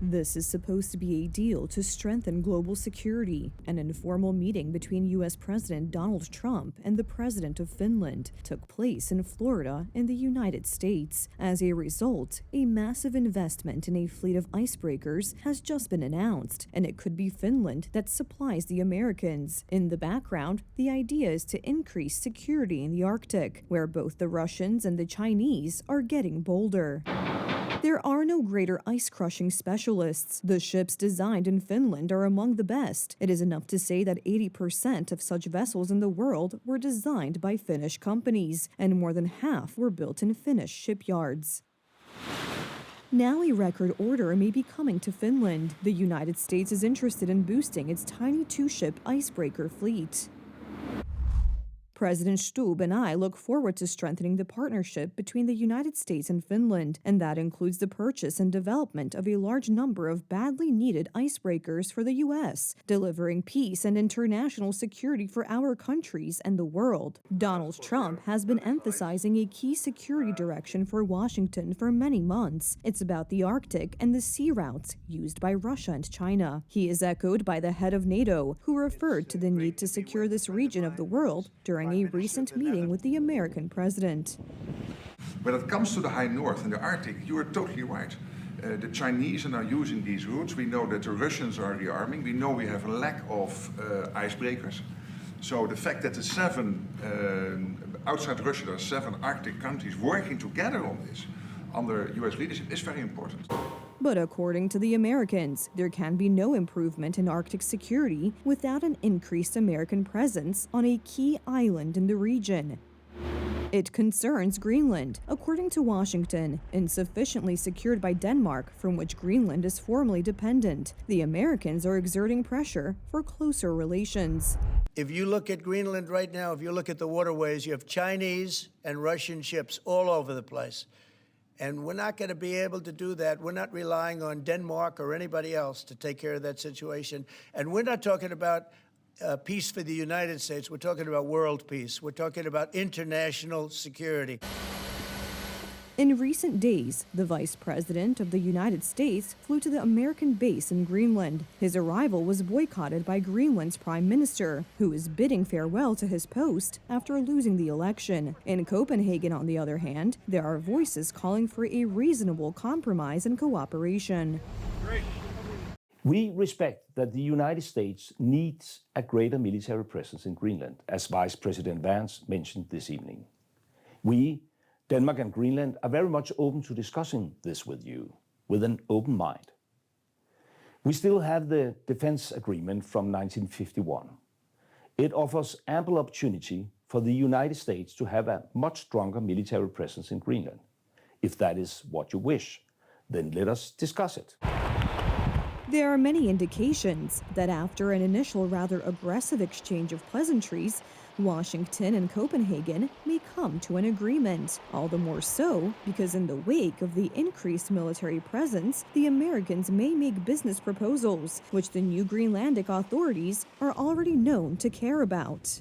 This is supposed to be a deal to strengthen global security. An informal meeting between U.S. President Donald Trump and the President of Finland took place in Florida in the United States. As a result, a massive investment in a fleet of icebreakers has just been announced, and it could be Finland that supplies the Americans. In the background, the idea is to increase security in the Arctic, where both the Russians and the Chinese are getting bolder. There are no greater ice-crushing specialists. The ships designed in Finland are among the best. It is enough to say that 80% of such vessels in the world were designed by Finnish companies, and more than half were built in Finnish shipyards. Now a record order may be coming to Finland. The United States is interested in boosting its tiny two-ship icebreaker fleet. President Stubb and I look forward to strengthening the partnership between the United States and Finland, and that includes the purchase and development of a large number of badly needed icebreakers for the U.S., delivering peace and international security for our countries and the world. Donald Trump has been emphasizing a key security direction for Washington for many months. It's about the Arctic and the sea routes used by Russia and China. He is echoed by the head of NATO, who referred to the need to secure this region of the world during a recent meeting with the American president. When it comes to the high north and the Arctic, you are totally right. The Chinese are now using these routes. We know that the Russians are rearming. We know we have a lack of icebreakers. So the fact that the outside Russia, there are 7 Arctic countries working together on this under US leadership is very important. But according to the Americans, there can be no improvement in Arctic security without an increased American presence on a key island in the region. It concerns Greenland, according to Washington, insufficiently secured by Denmark, from which Greenland is formally dependent. The Americans are exerting pressure for closer relations. If you look at Greenland right now, if you look at the waterways, you have Chinese and Russian ships all over the place. And we're not going to be able to do that. We're not relying on Denmark or anybody else to take care of that situation. And we're not talking about peace for the United States. We're talking about world peace. We're talking about international security. In recent days, the Vice President of the United States flew to the American base in Greenland. His arrival was boycotted by Greenland's Prime Minister, who is bidding farewell to his post after losing the election. In Copenhagen, on the other hand, there are voices calling for a reasonable compromise and cooperation. We respect that the United States needs a greater military presence in Greenland, as Vice President Vance mentioned this evening. We, Denmark and Greenland, are very much open to discussing this with you, with an open mind. We still have the defense agreement from 1951. It offers ample opportunity for the United States to have a much stronger military presence in Greenland. If that is what you wish, then let us discuss it. There are many indications that after an initial rather aggressive exchange of pleasantries, Washington and Copenhagen may come to an agreement. All the more so because in the wake of the increased military presence, the Americans may make business proposals, which the new Greenlandic authorities are already known to care about.